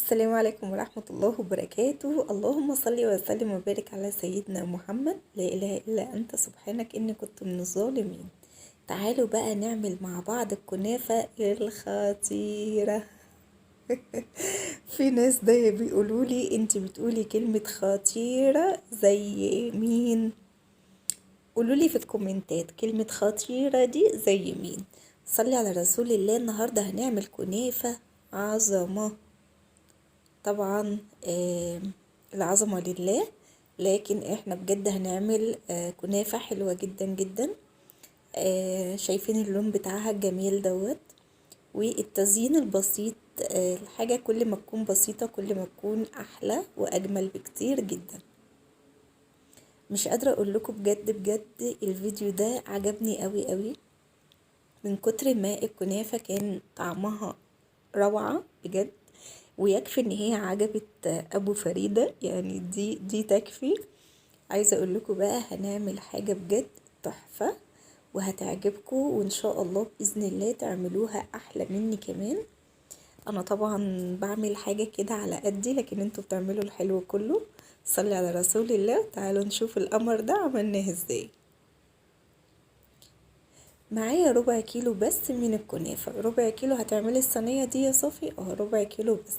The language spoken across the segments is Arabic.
السلام عليكم ورحمة الله وبركاته. اللهم صل وسلم وبارك على سيدنا محمد. لا إله إلا أنت سبحانك إني كنت من الظالمين. تعالوا بقى نعمل مع بعض الكنافة الخطيرة. في ناس ده بيقولوا لي انت بتقولي كلمة خطيرة زي مين؟ قولوا لي في الكومنتات كلمة خطيرة دي زي مين. صلي على رسول الله. النهاردة هنعمل كنافة عظمة. طبعا العظمة لله، لكن احنا بجد هنعمل كنافة حلوة جدا جدا. شايفين اللون بتاعها الجميل دوت، والتزيين البسيط. الحاجة كل ما تكون بسيطة كل ما تكون احلى واجمل بكتير جدا. مش قادرة اقول لكم بجد بجد الفيديو ده عجبني قوي قوي، من كتر ما الكنافة كان طعمها روعة بجد. ويكفي ان هي عجبت ابو فريدة، يعني دي تكفي. عايزة اقول لكم بقى هنعمل حاجة بجد تحفة وهتعجبكم، وان شاء الله باذن الله تعملوها احلى مني كمان. انا طبعا بعمل حاجة كده على قدي، لكن انتوا بتعملوا الحلو كله. صلي على رسول الله. تعالوا نشوف القمر ده عملناه ازاي. معايا ربع كيلو بس من الكنافة. ربع كيلو هتعملي الصينية دي يا صافي؟ ربع كيلو بس،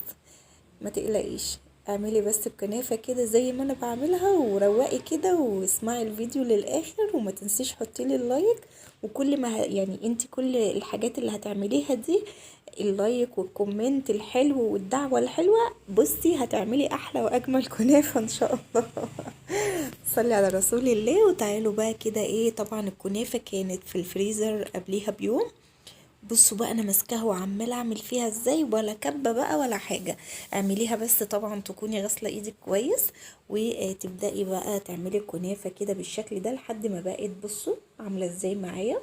ما تقلقيش. اعملي بس الكنافة كده زي ما انا بعملها، وروقي كده واسمعي الفيديو للاخر، وما تنسيش حطيلي اللايك. وكل ما يعني انت كل الحاجات اللي هتعمليها دي، اللايك والكومنت الحلو والدعوة الحلوة، بصي هتعملي احلى واجمل كنافة ان شاء الله. صلي على رسول الله. وتعالوا بقى كده طبعا الكنافة كانت في الفريزر قبليها بيوم. بصوا بقى انا ماسكاها وعماله اعمل فيها ازاي، ولا كبه بقى ولا حاجه. اعمليها بس طبعا تكوني غاسله ايدك كويس، وتبداي بقى تعملي الكنافه كده بالشكل ده لحد ما بقت، بصوا عامله ازاي معايا.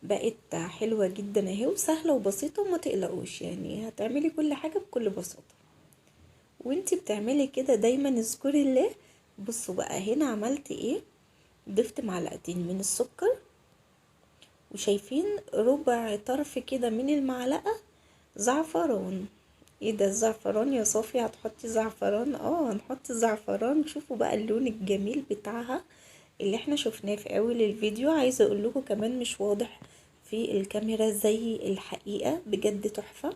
بقت حلوه جدا اهي وسهله وبسيطه، وما تقلقوش يعني هتعملي كل حاجه بكل بساطه. وانتي بتعملي كده دايما اذكري الله. بصوا بقى هنا عملت ايه. ضفت معلقتين من السكر، وشايفين ربع طرف كده من المعلقة زعفران. ايه ده الزعفران يا صافي؟ هتحطي زعفران؟ هنحط زعفران. شوفوا بقى اللون الجميل بتاعها اللي احنا شفناه في اول الفيديو. عايزة اقول لكم كمان مش واضح في الكاميرا زي الحقيقة، بجد تحفة.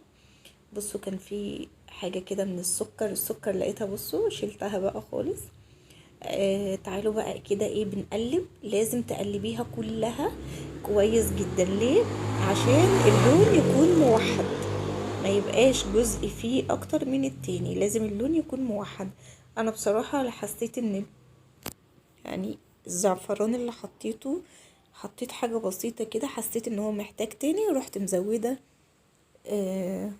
بصوا كان في حاجة كده من السكر لقيتها، بصوا شلتها بقى خالص. تعالوا بقى كده بنقلب. لازم تقلبيها كلها كويس جدا. ليه؟ عشان اللون يكون موحد، ما يبقاش جزء فيه اكتر من التاني، لازم اللون يكون موحد. انا بصراحة حسيت ان يعني الزعفران اللي حطيت حاجة بسيطة كده، حسيت ان هو محتاج تاني، رحت مزودة آه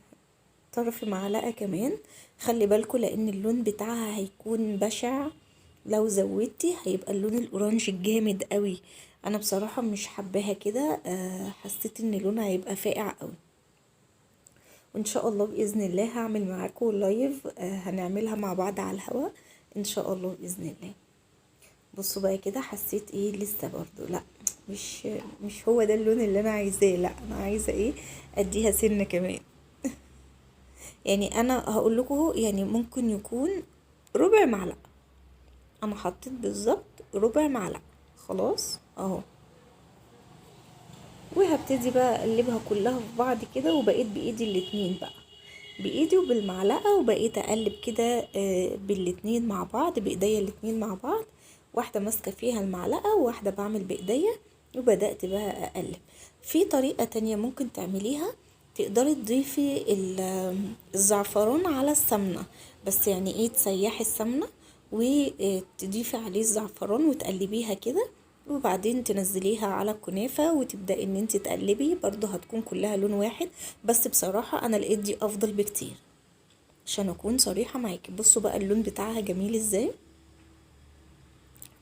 طرف معلقة كمان. خلي بالكوا لان اللون بتاعها هيكون بشع، لو زودتي هيبقى اللون الاورانج الجامد قوي. انا بصراحة مش حباها كده، حسيت ان لونها هيبقى فاقع قوي. وان شاء الله باذن الله هعمل معاكم لايف، هنعملها مع بعض على الهوا ان شاء الله باذن الله. بصوا بقى كده حسيت لسه برضو لا، مش هو ده اللون اللي انا عايزاه. لا انا عايزه اديها سنه كمان. يعني انا هقول لكم يعني ممكن يكون ربع معلقه. انا حطيت بالظبط ربع معلقه خلاص اهو. وهبتدي بقى اقلبها كلها في بعض كده، وبقيت بايدي الاتنين بقى، بايدي وبالمعلقه، وبقيت اقلب كده بالاتنين مع بعض، بايديا الاتنين مع بعض. واحده ماسكه فيها المعلقه وواحده بعمل بايديا، وبدات بقى اقلب. في طريقه تانية ممكن تعمليها، تقدري تضيفي الزعفران على السمنه، بس يعني تسيحي السمنه وتضيفي عليه الزعفران وتقلبيها كده، وبعدين تنزليها على الكنافة وتبدأي ان انت تقلبي. برضو هتكون كلها لون واحد، بس بصراحة انا لقيت دي افضل بكتير عشان اكون صريحة معاكي. بصوا بقى اللون بتاعها جميل ازاي،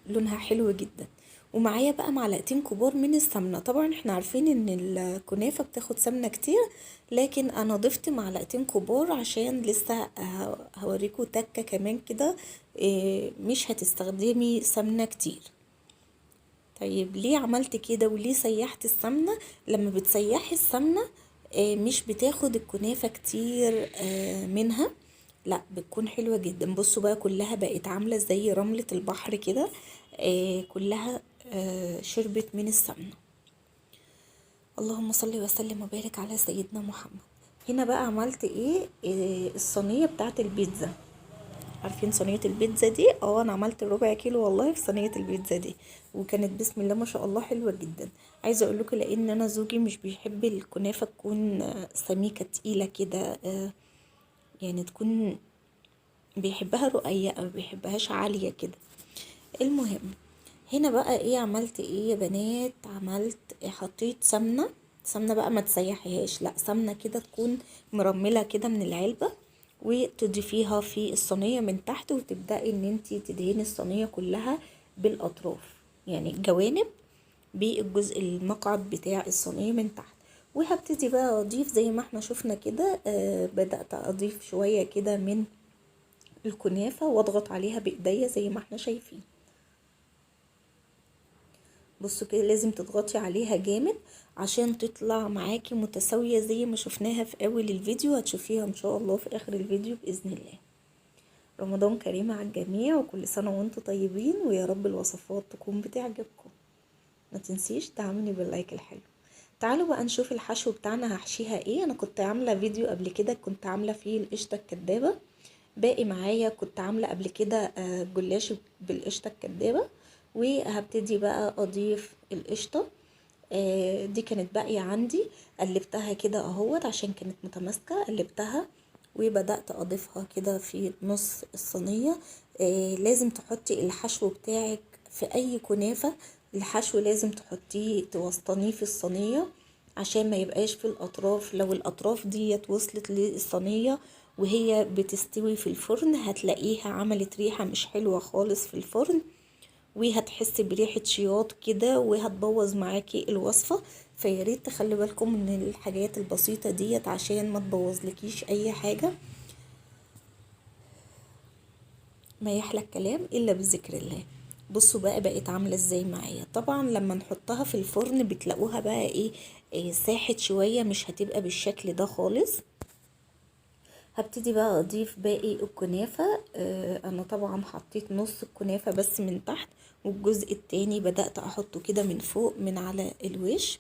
لونها حلو جدا. ومعايا بقى معلقتين كبار من السمنة. طبعا احنا عارفين ان الكنافة بتاخد سمنة كتير، لكن انا ضفت معلقتين كبار عشان لسه هوريكم تكة كمان كده. مش هتستخدمي سمنة كتير. طيب ليه عملت كده وليه سيحت السمنة؟ لما بتسيحي السمنة مش بتاخد الكنافة كتير منها، لا بتكون حلوة جدا. بصوا بقى كلها بقت عاملة زي رملة البحر كده، كلها شربت من السمنة. اللهم صل وسلم وبارك على سيدنا محمد. هنا بقى عملت ايه، الصينية بتاعت البيتزا. عارفين صينية البيتزا دي؟ انا عملت الربع كيلو والله في صينية البيتزا دي، وكانت بسم الله ما شاء الله حلوة جدا. عايزة اقول لكم لان انا زوجي مش بيحب الكنافة تكون سميكة تقيلة كده، يعني تكون بيحبها رقيقة، ما بيحبهاش عالية كده. المهم هنا بقى ايه عملت ايه يا بنات، حطيت سمنة بقى، ما تسيحيهاش، لا سمنة كده تكون مرملة كده من العلبة، وتضيفيها في الصينية من تحت، وتبدأي ان انتي تدهني الصينية كلها بالاطراف، يعني الجوانب بالجزء المقعد بتاع الصينية من تحت. وهبتدي بقى اضيف زي ما احنا شفنا كده، بدأت اضيف شوية كده من الكنافة واضغط عليها بايديا زي ما احنا شايفين. بصوا كده لازم تضغطي عليها جامد عشان تطلع معاكي متساوية زي ما شفناها في اول الفيديو، هتشوفيها ان شاء الله في اخر الفيديو باذن الله. رمضان كريم على الجميع، وكل سنة وانتم طيبين، ويا رب الوصفات تكون بتعجبكم. ما تنسيش دعمني باللايك الحلو. تعالوا بقى نشوف الحشو بتاعنا هحشيها ايه. انا كنت عاملة فيديو قبل كده كنت عاملة فيه القشطة الكدابة، باقي معايا كنت عاملة قبل كده جلاش بالقشطة الكدابة، وهبتدي بقى اضيف القشطة. دي كانت باقية عندي، قلبتها كده اهوت عشان كانت متماسكة، قلبتها وبدأت اضيفها كده في نص الصينية. لازم تحطي الحشو بتاعك في اي كنافة، الحشو لازم تحطيه توسطنيه في الصينية عشان ما يبقاش في الاطراف. لو الاطراف ديت وصلت للصينية وهي بتستوي في الفرن هتلاقيها عملت ريحة مش حلوة خالص في الفرن، وهتحسي بريحة شياط كده وهتبوظ معاكي الوصفة. فياريت تخلي بالكم من الحاجات البسيطة ديت عشان ما تبوظلكيش اي حاجة. ما يحلى الكلام الا بذكر الله. بصوا بقى بقت عاملة ازاي معايا. طبعا لما نحطها في الفرن بتلاقوها بقى إيه ساحت شوية، مش هتبقى بالشكل ده خالص. هبتدي بقى اضيف باقي الكنافة. انا طبعا حطيت نص الكنافة بس من تحت، والجزء التاني بدأت احطه كده من فوق من على الوش،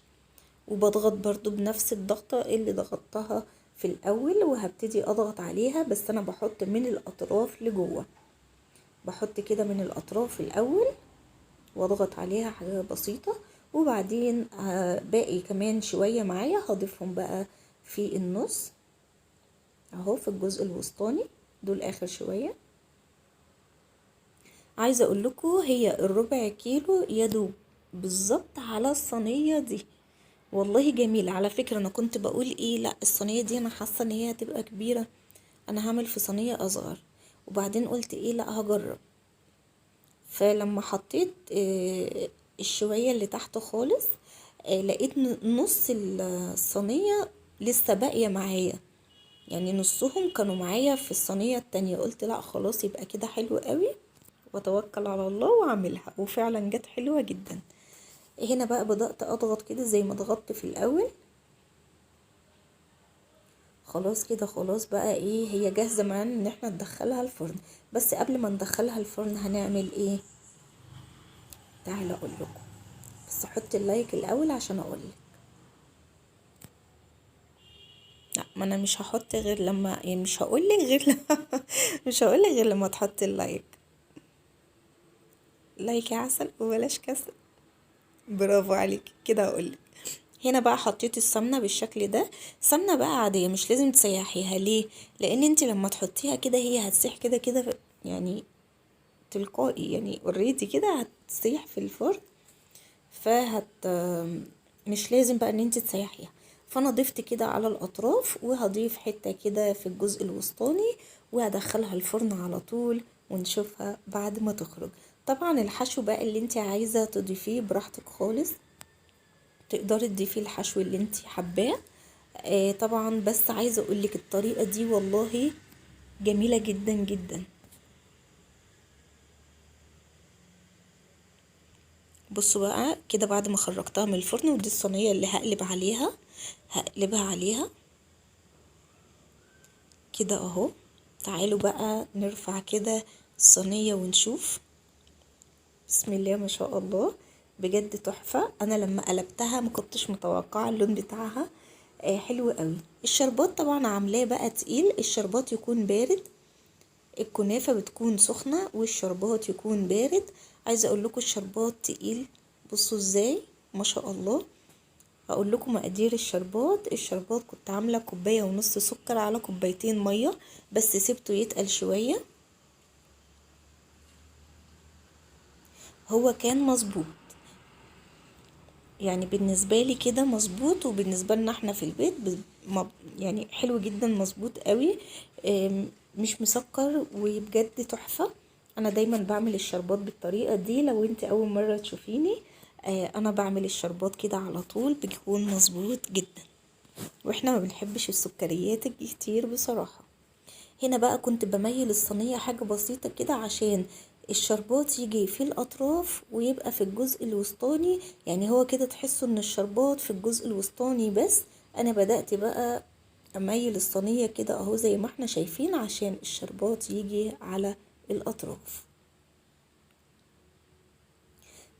وبضغط برضو بنفس الضغطة اللي ضغطتها في الاول، وهبتدي اضغط عليها بس انا بحط من الاطراف لجوه، بحط كده من الاطراف الاول واضغط عليها حاجة بسيطة، وبعدين باقي كمان شوية معايا هضيفهم بقى في النص اهو في الجزء الوسطاني، دول اخر شوية. عايزة اقول لكم هي الربع كيلو يدوب بالظبط على الصينية دي، والله جميلة. على فكرة انا كنت بقول ايه، لا الصينية دي انا حاسة ان هي هتبقى كبيرة، انا هعمل في صينية اصغر، وبعدين قلت ايه لا هجرب. فلما حطيت الشوية اللي تحت خالص لقيت نص الصينية لسه باقية معايا، يعني نصهم كانوا معايا في الصينية التانية. قلت لا خلاص يبقى كده حلو قوي، واتوكل على الله واعملها، وفعلا جت حلوة جدا. هنا بقى بدأت اضغط كده زي ما ضغطت في الاول. خلاص كده خلاص بقى ايه هي جاهزة معانا ان احنا ندخلها الفرن. بس قبل ما ندخلها الفرن هنعمل ايه، تعالوا اقول لكم، بس حط اللايك الاول عشان اقولك. لا ما انا مش هحط غير لما، يعني مش هقولك غير لما مش هقولك غير لما تحط اللايك. لايك يا عسل وبلاش كسل. برافو عليك كده هقولك. هنا بقى حطيت السمنه بالشكل ده، سمنه بقى عاديه مش لازم تسيحيها. ليه؟ لان انت لما تحطيها كده هي هتسيح كده كده يعني تلقائي، يعني اوريدي كده هتسيح في الفرن، فهت مش لازم بقى ان انت تسيحيها. فانا ضفت كده على الاطراف، وهضيف حته كده في الجزء الوسطاني، وهدخلها الفرن على طول ونشوفها بعد ما تخرج. طبعا الحشو بقى اللي انت عايزه تضيفيه براحتك خالص، تقدري تضيفي الحشو اللي انت حباه. طبعا بس عايزه اقولك الطريقه دي والله جميله جدا جدا. بصوا بقى كده بعد ما خرجتها من الفرن، ودي الصينيه اللي هقلب عليها. هقلبها عليها كده اهو. تعالوا بقى نرفع كده الصينية ونشوف. بسم الله ما شاء الله، بجد تحفة. انا لما قلبتها ما كنتش متوقعة اللون بتاعها حلو قوي. الشربات طبعا عاملاه بقى تقيل، الشربات يكون بارد، الكنافة بتكون سخنة والشربات يكون بارد. عايزة اقول لكم الشربات تقيل، بصوا ازاي ما شاء الله. هقول لكم مقادير الشربات. الشربات كنت عاملة 1.5 كوب سكر على 2 مية، بس سيبته يتقل شوية. هو كان مظبوط يعني بالنسبة لي كده مظبوط، وبالنسبة لنا احنا في البيت يعني حلو جدا، مظبوط قوي، مش مسكر، وبجد تحفة. انا دايما بعمل الشربات بالطريقة دي. لو انت اول مرة تشوفيني انا بعمل الشربات كده على طول، بيكون مظبوط جدا، واحنا ما بنحبش السكريات الكتير بصراحة. هنا بقى كنت بميل الصينية حاجة بسيطة كده عشان الشربات يجي في الأطراف ويبقى في الجزء الوسطاني، يعني هو كده تحسوا ان الشربات في الجزء الوسطاني بس. انا بدأت بقى اميل الصينية كده اهو زي ما احنا شايفين عشان الشربات يجي على الأطراف.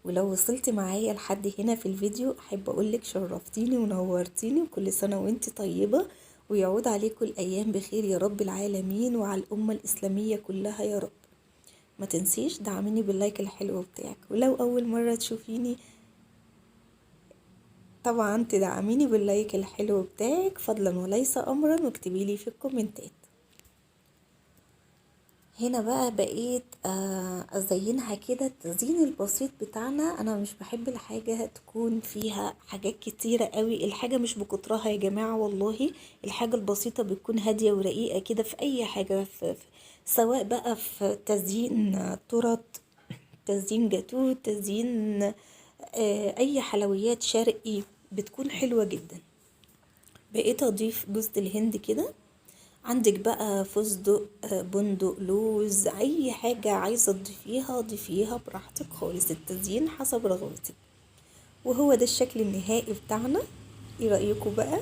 ولو وصلت معايا لحد هنا في الفيديو احب اقولك شرفتيني ونورتيني، وكل سنة وانت طيبة، ويعود عليكم الايام بخير يا رب العالمين، وعلى الامة الاسلامية كلها يا رب. ما تنسيش دعميني باللايك الحلو بتاعك، ولو اول مرة تشوفيني طبعا تدعميني باللايك الحلو بتاعك فضلا وليس امرا، واكتبيلي في الكومنتات. هنا بقى بقيت ازينها كده التزيين البسيط بتاعنا. انا مش بحب الحاجة تكون فيها حاجات كتيرة قوي، الحاجة مش بكترها يا جماعة والله. الحاجة البسيطة بتكون هادية ورقيقة كده في اي حاجة، سواء بقى في تزيين تورت، تزيين جاتو، تزيين اي حلويات شرقي بتكون حلوة جدا. بقيت اضيف جوز الهند كده، عندك بقى فستق بندق لوز، اي حاجة عايزة تضيفيها ضيفيها براحتك خالص، التزيين حسب رغبتك. وهو ده الشكل النهائي بتاعنا. ايه رأيكم بقى؟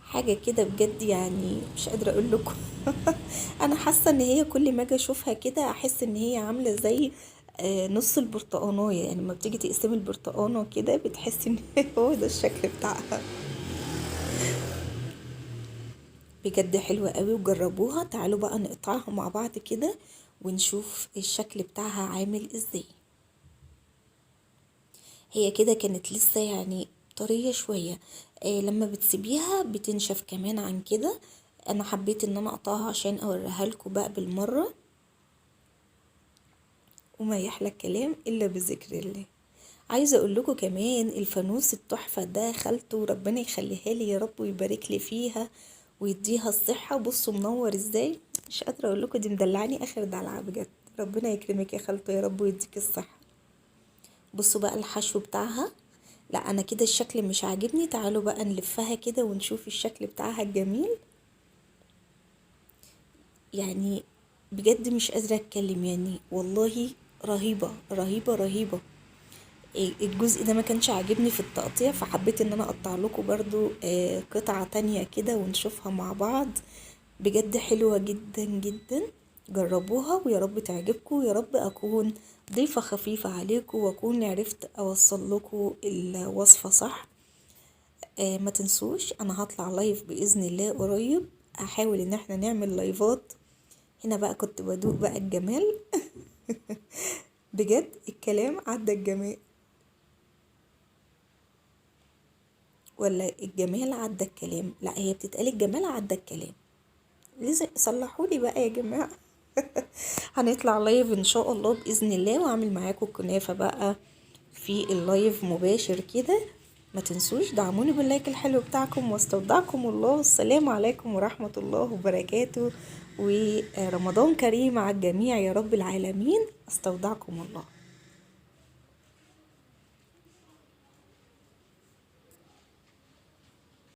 حاجة كده بجد يعني مش قادرة اقول لكم. انا حاسة ان هي كل ما اجي اشوفها كده احس ان هي عاملة زي نص البرتقانية، يعني لما بتيجي تقسمي البرتقانة كده بتحسي ان هو ده الشكل بتاعها. بجد حلوة قوي وجربوها. تعالوا بقى نقطعها مع بعض كده ونشوف الشكل بتاعها عامل ازاي. هي كده كانت لسه يعني طرية شوية، لما بتسيبيها بتنشف كمان عن كده. انا حبيت ان انا اقطعها عشان اوريها لكم بقى بالمرة. وما يحلى الكلام الا بذكر الله. عايزه اقول لكم كمان الفانوس التحفه ده خالته ربنا يخليها لي يا رب ويبارك لي فيها ويديها الصحه. بصوا منور ازاي، مش قادره اقول لكم، دي مدلعني اخر دلعه بجد. ربنا يكرمك يا خالته يا رب ويديك الصحه. بصوا بقى الحشو بتاعها. لا انا كده الشكل مش عاجبني، تعالوا بقى نلفها كده ونشوف الشكل بتاعها الجميل. يعني بجد مش قادره اتكلم، يعني والله رهيبه رهيبه رهيبه. الجزء ده ما كانش عاجبني في التقطيع، فحبيت ان انا اقطع لكم برضو قطعة تانية كده ونشوفها مع بعض. بجد حلوة جدا جدا، جربوها ويا رب تعجبكم، ويا رب اكون ضيفة خفيفة عليكم واكون عرفت اوصل لكم الوصفة صح. ما تنسوش انا هطلع لايف باذن الله قريب، احاول ان احنا نعمل لايفات. هنا بقى كنت بدوق بقى الجمال. بجد الكلام عدى الجمال، ولا الجمال عدى الكلام؟ لا هي بتتقال الجمال عدى الكلام. لازم صلحولي بقى يا جماعة. هنطلع لايف ان شاء الله باذن الله، واعمل معاكم الكنافة بقى في اللايف مباشر كده. ما تنسوش دعموني باللايك الحلو بتاعكم، واستودعكم الله، والسلام عليكم ورحمة الله وبركاته، ورمضان كريم على الجميع يا رب العالمين. استودعكم الله.